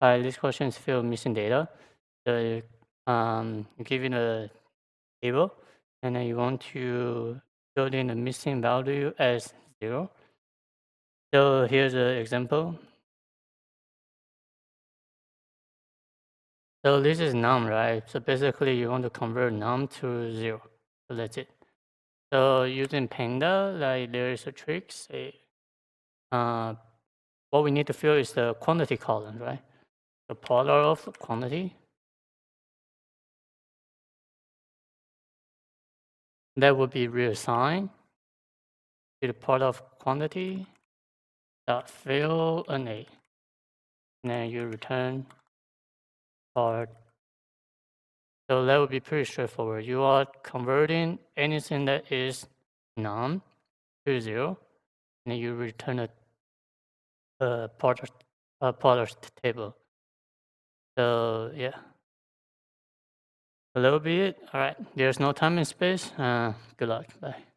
This question is filled missing data. So you give it a table, and then you want to build in the missing value as 0. So here's an example. So this is num, right? So basically you want to convert num to 0. So that's it. So using Panda, like there is a trick. Say, what we need to fill is the quantity column, right? The polar of quantity. That would be reassigned to the part of quantity dot fill an A. And then you return part. So that would be pretty straightforward. You are converting anything that is num to 0, and then you return a Polar table. So yeah, a little bit. All right. There's no time and space. Good luck. Bye.